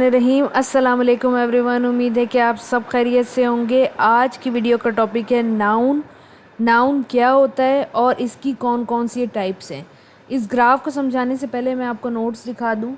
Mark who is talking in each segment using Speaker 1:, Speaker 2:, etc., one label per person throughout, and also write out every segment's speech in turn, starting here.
Speaker 1: रहीम अस्सलाम वालेकुम एवरीवन। उम्मीद है कि आप सब खैरियत से होंगे। आज की वीडियो का टॉपिक है नाउन। नाउन क्या होता है और इसकी कौन कौन सी टाइप्स हैं। इस ग्राफ को समझाने से पहले मैं आपको नोट्स दिखा दूं।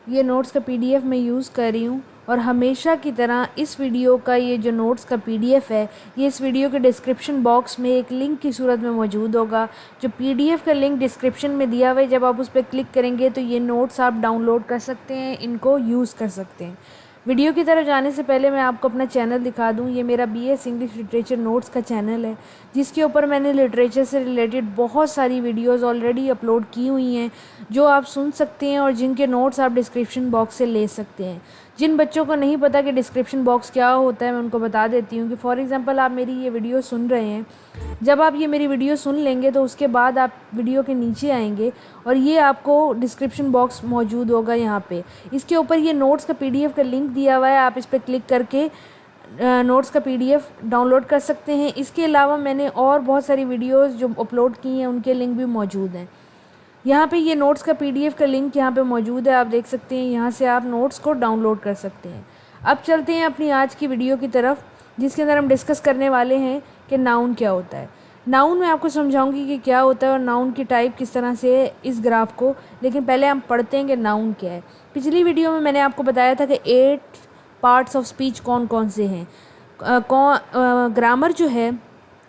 Speaker 1: ये नोट्स का पीडीएफ मैं यूज़ कर रही हूँ और हमेशा की तरह इस वीडियो का ये जो नोट्स का पीडीएफ है ये इस वीडियो के डिस्क्रिप्शन बॉक्स में एक लिंक की सूरत में मौजूद होगा। जो पीडीएफ का लिंक डिस्क्रिप्शन में दिया हुआ है, जब आप उस पर क्लिक करेंगे तो ये नोट्स आप डाउनलोड कर सकते हैं, इनको यूज़ कर सकते हैं। वीडियो की तरफ जाने से पहले मैं आपको अपना चैनल दिखा दूं। ये मेरा बीएस इंग्लिश लिटरेचर नोट्स का चैनल है, जिसके ऊपर मैंने लिटरेचर से रिलेटेड बहुत सारी वीडियोस ऑलरेडी अपलोड की हुई हैं, जो आप सुन सकते हैं और जिनके नोट्स आप डिस्क्रिप्शन बॉक्स से ले सकते हैं। जिन बच्चों को नहीं पता कि डिस्क्रिप्शन बॉक्स क्या होता है, मैं उनको बता देती हूँ कि फॉर एग्ज़ाम्पल आप मेरी ये वीडियो सुन रहे हैं। जब आप ये मेरी वीडियो सुन लेंगे तो उसके बाद आप वीडियो के नीचे आएंगे और ये आपको डिस्क्रिप्शन बॉक्स मौजूद होगा। यहाँ पे इसके ऊपर ये नोट्स का पीडीएफ का लिंक दिया हुआ है, आप इस पर क्लिक करके नोट्स का पीडीएफ डाउनलोड कर सकते हैं। इसके अलावा मैंने और बहुत सारी वीडियोस जो अपलोड की हैं उनके लिंक भी मौजूद हैं। यहाँ पे ये नोट्स का पीडीएफ का लिंक यहाँ पे मौजूद है, आप देख सकते हैं। यहाँ से आप नोट्स को डाउनलोड कर सकते हैं। अब चलते हैं अपनी आज की वीडियो की तरफ, जिसके अंदर हम डिस्कस करने वाले हैं कि नाउन क्या होता है। नाउन मैं आपको समझाऊंगी कि क्या होता है और नाउन की टाइप किस तरह से है इस ग्राफ को, लेकिन पहले हम पढ़ते हैं कि नाउन क्या है। पिछली वीडियो में मैंने आपको बताया था कि 8 पार्ट्स ऑफ स्पीच कौन कौन से हैं। ग्रामर जो है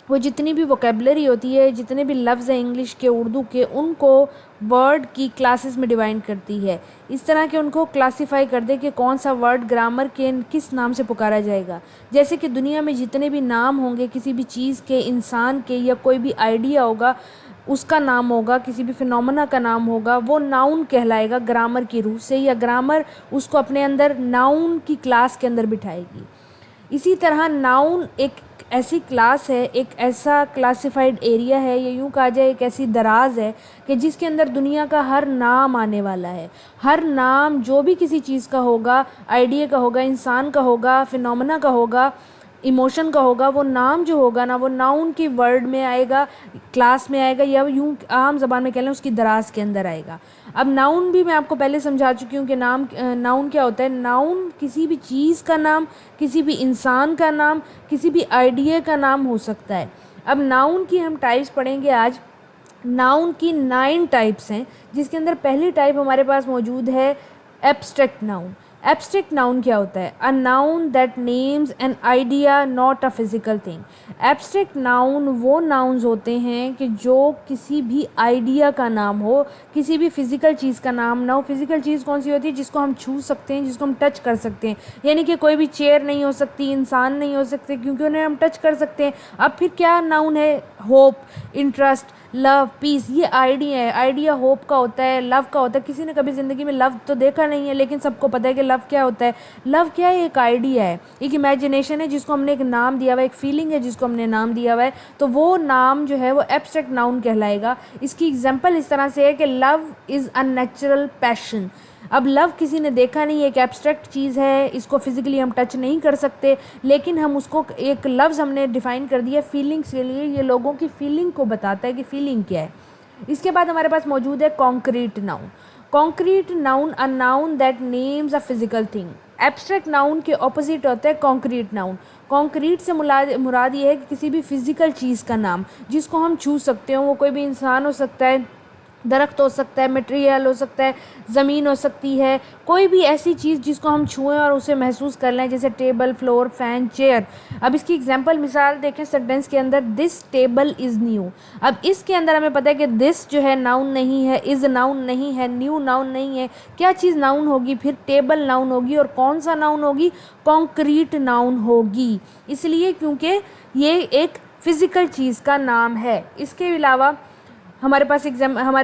Speaker 1: वो जितनी भी वोकेबलरी होती है, जितने भी लफ्ज़ हैं इंग्लिश के उर्दू के, उनको वर्ड की क्लासेस में डिवाइड करती है। इस तरह के उनको क्लासिफाई कर दे कि कौन सा वर्ड ग्रामर के किस नाम से पुकारा जाएगा। जैसे कि दुनिया में जितने भी नाम होंगे किसी भी चीज़ के, इंसान के, या कोई भी आइडिया होगा उसका नाम होगा, किसी भी फिनोमेना का नाम होगा, वो नाउन कहलाएगा ग्रामर की रूह से, या ग्रामर उसको अपने अंदर नाउन की क्लास के अंदर बिठाएगी। इसी तरह नाउन एक ऐसी क्लास है, एक ऐसा क्लासिफाइड एरिया है, या यूँ कहा जाए एक ऐसी दराज है कि जिसके अंदर दुनिया का हर नाम आने वाला है। हर नाम जो भी किसी चीज़ का होगा, आइडिया का होगा, इंसान का होगा, फिनोमेना का होगा, इमोशन का होगा, वो नाम जो होगा ना वो नाउन की वर्ड में आएगा, क्लास में आएगा, या यूँ आम ज़बान में कह लें उसकी दराज के अंदर आएगा। अब नाउन भी मैं आपको पहले समझा चुकी हूँ कि नाउन क्या होता है। नाउन किसी भी चीज़ का नाम, किसी भी इंसान का नाम, किसी भी आइडिया का नाम हो सकता है। अब नाउन की हम टाइप्स पढ़ेंगे आज। नाउन की 9 टाइप्स हैं, जिसके अंदर पहली टाइप हमारे पास मौजूद है एब्स्ट्रैक्ट नाउन। एब्स्ट्रैक्ट नाउन क्या होता है? A noun that names an idea not a physical thing. Abstract noun वो नाउन्स होते हैं कि जो किसी भी आइडिया का नाम हो, किसी भी फिजिकल चीज़ का नाम ना हो। फिजिकल चीज़ कौन सी होती है? जिसको हम छू सकते हैं, जिसको हम टच कर सकते हैं। यानी कि कोई भी चेयर नहीं हो सकती, इंसान नहीं हो सकते, क्योंकि उन्हें हम टच कर सकते हैं। अब फिर क्या नाउन है? होप, इंटरेस्ट, लव, पीस, ये आइडिया है। आइडिया होप का होता है, लव का होता है। किसी ने कभी ज़िंदगी में लव तो देखा नहीं है, लेकिन सबको पता है कि लव क्या होता है। लव क्या है? एक आइडिया है, एक इमेजिनेशन है जिसको हमने एक नाम दिया हुआ है, एक फीलिंग है जिसको हमने नाम दिया हुआ है। तो वो नाम जो है वो एब्स्ट्रैक्ट नाउन कहलाएगा। इसकी एग्जांपल इस तरह से है कि love is a natural passion. अब लव किसी ने देखा नहीं, एक एब्स्ट्रैक्ट चीज़ है, इसको फिजिकली हम टच नहीं कर सकते, लेकिन हम उसको एक लफ्ज़ हमने डिफ़ाइन कर दिया फीलिंग्स के लिए। ये लोगों की फीलिंग को बताता है कि फीलिंग क्या है। इसके बाद हमारे पास मौजूद है concrete noun. Concrete noun, a noun that names a physical thing. Abstract noun के ऑपोजिट होता है कॉन्क्रीट नाउन। कॉन्क्रीट से मुराद ये है कि किसी भी फिजिकल चीज़ का नाम जिसको हम छू सकते हो। वो कोई भी इंसान हो सकता है, दरख्त हो सकता है, मटेरियल हो सकता है, ज़मीन हो सकती है, कोई भी ऐसी चीज़ जिसको हम छुएं और उसे महसूस कर लें, जैसे टेबल, फ्लोर, फैन, चेयर। अब इसकी एग्जांपल मिसाल देखें सेंटेंस के अंदर, दिस टेबल इज़ न्यू। अब इसके अंदर हमें पता है कि दिस जो है नाउन नहीं है, इज़ नाउन नहीं है, न्यू नाउन नहीं है। क्या चीज़ नाउन होगी फिर? टेबल नाउन होगी। और कौन सा नाउन होगी? कॉन्क्रीट नाउन होगी। इसलिए क्योंकि ये एक फ़िज़िकल चीज़ का नाम है। इसके अलावा हमारे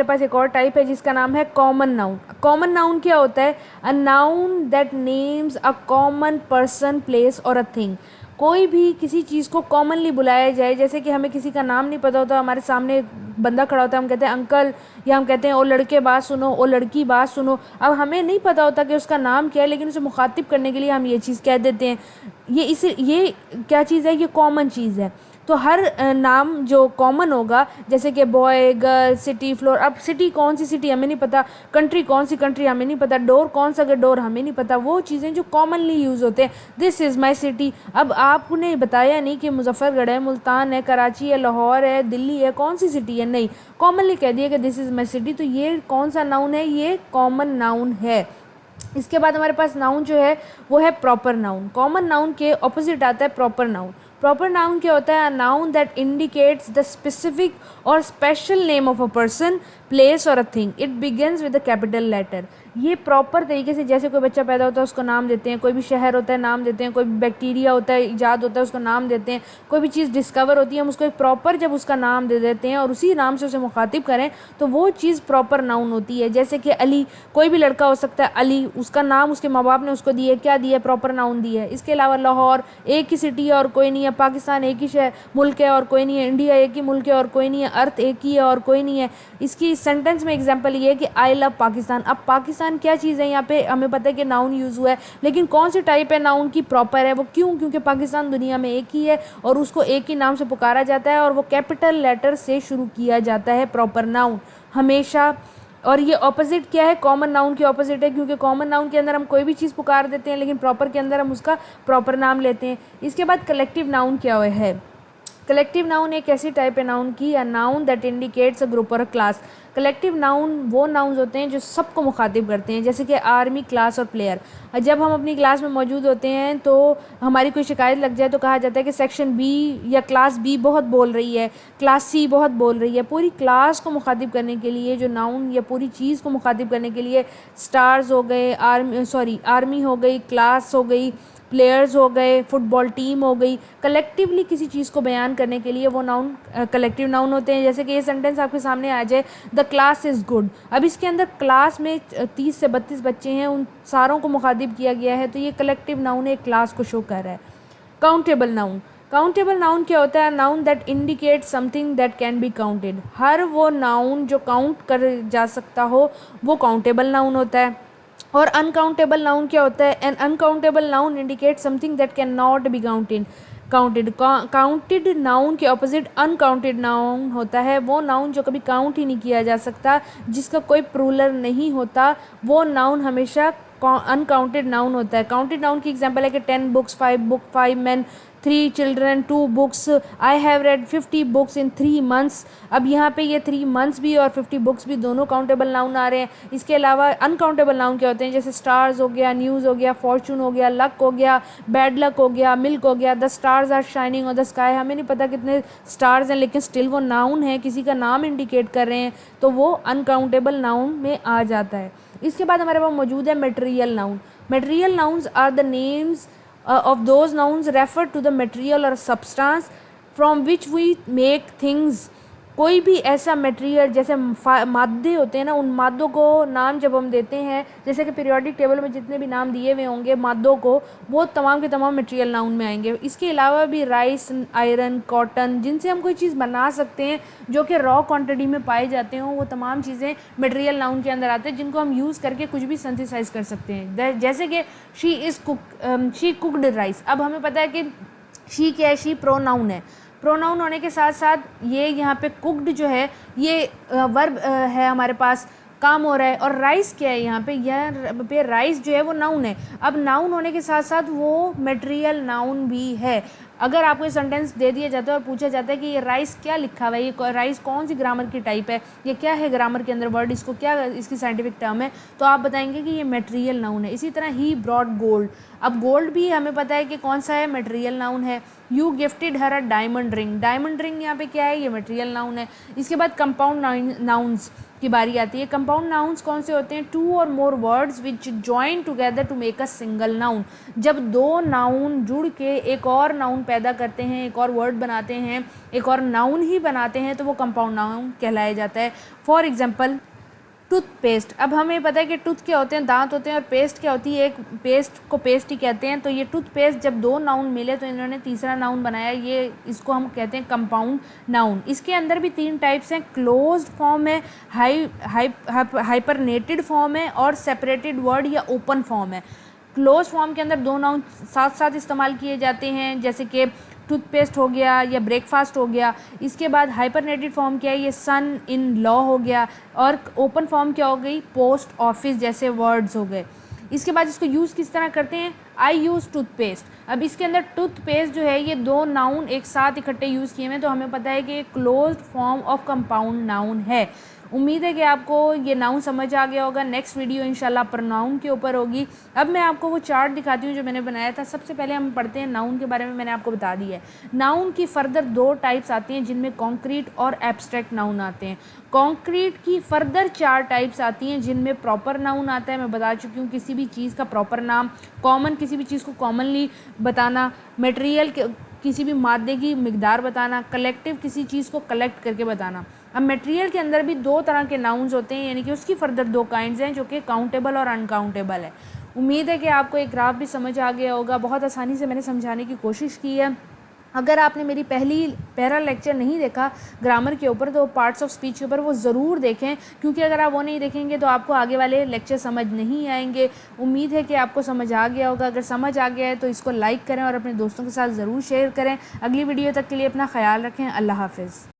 Speaker 1: पास एक और टाइप है जिसका नाम है कॉमन नाउन। कॉमन नाउन क्या होता है? A noun that names a common person, place और अ थिंग। कोई भी किसी चीज़ को कॉमनली बुलाया जाए, जैसे कि हमें किसी का नाम नहीं पता होता, हमारे सामने एक बंदा खड़ा होता है, हम कहते हैं अंकल, या हम कहते हैं ओ लड़के बात सुनो, ओ लड़की बात सुनो। अब हमें नहीं पता होता कि उसका नाम क्या है, लेकिन उसे मुखातिब करने के लिए हम ये चीज़ कह देते हैं। ये क्या चीज़ है? ये कॉमन चीज़ है। तो हर नाम जो कॉमन होगा, जैसे कि बॉय, गर्ल, सिटी, फ्लोर। अब सिटी कौन सी सिटी हमें नहीं पता, कंट्री कौन सी कंट्री हमें नहीं पता, डोर कौन सा डोर हमें नहीं पता, वो चीज़ें जो कॉमनली यूज़ होते हैं, दिस इज़ माई सिटी। अब आपने बताया नहीं कि मुजफ्फरगढ़ है, मुल्तान है, कराची है, लाहौर है, दिल्ली है, कौन सी सिटी है, नहीं, कॉमनली कह दिया कि दिस इज़ माई सिटी। तो ये कौन सा नाउन है, ये कॉमन नाउन है। इसके बाद हमारे पास नाउन जो है वो है प्रॉपर नाउन। कॉमन नाउन के ऑपोजिट आता है प्रॉपर नाउन। प्रॉपर नाउन क्या होता है? A noun that indicates the specific और special name of a person, place और a thing. It begins with a capital letter. ये प्रॉपर तरीके से, जैसे कोई बच्चा पैदा होता है उसको नाम देते हैं, कोई भी शहर होता है नाम देते हैं, कोई भी बैक्टीरिया होता है ईजाद होता है उसको नाम देते हैं, कोई भी चीज़ डिस्कवर होती है हम उसको एक प्रॉपर जब उसका नाम दे देते हैं और उसी नाम से उसे मुखातिब करें तो वो चीज़ प्रॉपर नाउन होती है। जैसे कि अली, कोई भी लड़का हो सकता है अली, उसका नाम उसके माँ बाप ने उसको दिए, क्या दिया? प्रॉपर नाउन दिया है। इसके अलावा लाहौर एक ही सिटी है और कोई नहीं है, पाकिस्तान एक ही शहर मुल्क है और कोई नहीं है, इंडिया एक ही मुल्क है और कोई नहीं है, अर्थ एक ही है और कोई नहीं है। इसकी सेंटेंस में एग्जांपल ये है कि आई लव पाकिस्तान। अब पाकिस्तान क्या चीज़ है? यहाँ पे हमें पता है कि नाउन यूज़ हुआ है, लेकिन कौन सी टाइप है नाउन की? प्रॉपर है। वो क्यों? क्योंकि पाकिस्तान दुनिया में एक ही है और उसको एक ही नाम से पुकारा जाता है और वो कैपिटल लेटर से शुरू किया जाता है प्रॉपर नाउन हमेशा। और ये ऑपोजिट क्या है? कॉमन नाउन की ऑपोजिट है, क्योंकि कॉमन नाउन के अंदर हम कोई भी चीज़ पुकार देते हैं लेकिन प्रॉपर के अंदर हम उसका प्रॉपर नाम लेते हैं। इसके बाद कलेक्टिव नाउन क्या है? कलेक्टिव नाउन एक ऐसी टाइप है नाउन की, अ noun that indicates a group और अ क्लास। कलेक्टिव नाउन वो नाउन्स होते हैं जो सबको मुखातिब करते हैं, जैसे कि आर्मी, क्लास और प्लेयर। जब हम अपनी क्लास में मौजूद होते हैं तो हमारी कोई शिकायत लग जाए तो कहा जाता है कि सेक्शन बी या क्लास बी बहुत बोल रही है, क्लास सी बहुत बोल रही है। पूरी क्लास को मुखातिब करने के लिए जो नाउन या पूरी चीज़ को मुखातिब करने के लिए स्टार्स हो गए, आर्मी हो गई, क्लास हो गई, प्लेयर्स हो गए, फुटबॉल टीम हो गई, कलेक्टिवली किसी चीज़ को बयान करने के लिए वो नाउन कलेक्टिव नाउन होते हैं। जैसे कि ये सेंटेंस आपके सामने आ जाए, द क्लास इज़ गुड। अब इसके अंदर क्लास में 30 से 32 बच्चे हैं, उन सारों को मुखातिब किया गया है, तो ये कलेक्टिव नाउन है, क्लास को शो कर रहा है। Countable noun. काउंटेबल नाउन क्या होता है? Noun that indicate something that can be counted. हर वो नाउन जो काउंट कर जा सकता हो वो काउंटेबल नाउन होता है। और अनकाउंटेबल नाउन क्या होता है? N uncountable noun indicate something that can not be counted noun के ऑपोजिट अनकाउंटेड नाउन होता है। वो नाउन जो कभी काउंट ही नहीं किया जा सकता, जिसका कोई प्लूरल नहीं होता, वो नाउन हमेशा अनकाउंटेड नाउन होता है। काउंटेड नाउन की एग्जांपल है कि 10 books, 5 men, 3 children, 2 books, I have read 50 books in 3 months। अब यहाँ पे ये 3 months भी और 50 बुक्स भी दोनों काउंटेबल नाउन आ रहे हैं। इसके अलावा अनकाउंटेबल नाउन क्या होते हैं? जैसे स्टार्स हो गया, न्यूज़ हो गया, फॉर्चून हो गया, लक हो गया, बैड लक हो गया, मिल्क हो गया, the stars are shining on the sky. हमें नहीं पता कितने स्टार्स हैं लेकिन स्टिल वो नाउन है, किसी का नाम इंडिकेट कर रहे हैं, तो वो अनकाउंटेबल नाउन में आ जाता है। इसके बाद हमारे पास मौजूद है material noun. Material nouns are the names of those nouns refer to the material or substance from which we make things। कोई भी ऐसा मटेरियल, जैसे मादे होते हैं ना, उन मादों को नाम जब हम देते हैं, जैसे कि पीरियोडिक टेबल में जितने भी नाम दिए हुए होंगे मादों को, वो तमाम के तमाम मटेरियल नाउन में आएंगे। इसके अलावा भी राइस, आयरन, कॉटन, जिनसे हम कोई चीज़ बना सकते हैं जो कि रॉ क्वांटिटी में पाए जाते हों, वो तमाम चीज़ें मटेरियल नाउन के अंदर आते हैं, जिनको हम यूज़ करके कुछ भी सिंथेसाइज कर सकते हैं। जैसे कि शी कुकड राइस। अब हमें पता है कि शी क्या है? शी प्रोनाउन है। प्रोनाउन होने के साथ साथ ये यहाँ पे कुक्ड जो है ये वर्ब है, हमारे पास काम हो रहा है। और राइस क्या है? यहाँ पे यह राइस जो है वो नाउन है। अब नाउन होने के साथ साथ वो मटेरियल नाउन भी है। अगर आपको ये सेंटेंस दे दिया जाता है और पूछा जाता है कि ये राइस क्या लिखा हुआ है, ये राइस कौन सी ग्रामर की टाइप है, ये क्या है ग्रामर के अंदर वर्ड, इसको क्या इसकी साइंटिफिक टर्म है, तो आप बताएंगे कि ये मटेरियल नाउन है। इसी तरह ही ब्रॉड गोल्ड। अब गोल्ड भी हमें पता है कि कौन सा है? मटेरियल नाउन है। You gifted her a diamond ring. Diamond ring यहाँ पे क्या है? ये मटेरियल नाउन है। इसके बाद कंपाउंड नाउन्स की बारी आती है। कंपाउंड नाउन्स कौन से होते हैं? 2 or more words which join together to make a single noun। जब 2 नाउन जुड़ के एक और नाउन पैदा करते हैं, एक और वर्ड बनाते हैं, एक और नाउन ही बनाते हैं, तो वो कंपाउंड नाउन कहलाया जाता है। For example toothpaste. अब हमें पता है कि टूथ क्या होते हैं? दांत होते हैं। और पेस्ट क्या होती है? एक पेस्ट को पेस्ट ही कहते हैं। तो ये टूथपेस्ट जब 2 नाउन मिले तो इन्होंने तीसरा नाउन बनाया, ये इसको हम कहते हैं कंपाउंड नाउन। इसके अंदर भी 3 टाइप्स हैं। क्लोज्ड फॉर्म है, हाइपरनेटेड फॉर्म है और सेपरेटेड वर्ड या ओपन फॉर्म है। क्लोज फॉर्म के अंदर 2 नाउन साथ साथ इस्तेमाल किए जाते हैं, जैसे कि टूथपेस्ट हो गया या ब्रेकफास्ट हो गया। इसके बाद हाइपरनेटेड फॉर्म क्या है, ये सन इन लॉ हो गया। और ओपन फॉर्म क्या हो गई, पोस्ट ऑफिस जैसे वर्ड्स हो गए। इसके बाद इसको यूज़ किस तरह करते हैं, आई यूज़ टूथपेस्ट। अब इसके अंदर टूथपेस्ट जो है ये दो नाउन एक साथ इकट्ठे यूज़ किए हुए हैं, तो हमें पता है कि ये closed form of compound noun है। उम्मीद है कि आपको ये नाउन समझ आ गया होगा। नेक्स्ट वीडियो इंशाल्लाह प्रोनाउन के ऊपर होगी। अब मैं आपको वो चार्ट दिखाती हूँ जो मैंने बनाया था। सबसे पहले हम पढ़ते हैं नाउन के बारे में, मैंने आपको बता दिया है। नाउन की फर्दर दो टाइप्स आती हैं जिनमें कॉन्क्रीट और एब्स्ट्रैक्ट नाउन आते हैं। कॉन्क्रीट की फर्दर चार टाइप्स आती हैं जिनमें प्रॉपर नाउन आता है। मैं बता चुकी हूँ किसी भी चीज़ का प्रॉपर नाम, कॉमन किसी भी चीज़ को कॉमनली बताना, मटेरियल किसी भी मादे की मिकदार बताना, कलेक्टिव किसी चीज़ को कलेक्ट करके बताना। अब मटेरियल के अंदर भी दो तरह के नाउन्स होते हैं, यानी कि उसकी फर्दर दो काइंड्स हैं जो कि काउंटेबल और अनकाउंटेबल है। उम्मीद है कि आपको एक ग्राफ भी समझ आ गया होगा। बहुत आसानी से मैंने समझाने की कोशिश की है। अगर आपने मेरी पहला लेक्चर नहीं देखा ग्रामर के ऊपर तो पार्ट्स ऑफ स्पीच के ऊपर वो ज़रूर देखें, क्योंकि अगर आप वो नहीं देखेंगे तो आपको आगे वाले लेक्चर समझ नहीं आएंगे। उम्मीद है कि आपको समझ आ गया होगा। अगर समझ आ गया है तो इसको लाइक करें और अपने दोस्तों के साथ ज़रूर शेयर करें। अगली वीडियो तक के लिए अपना ख्याल रखें। अल्लाह हाफ़िज़।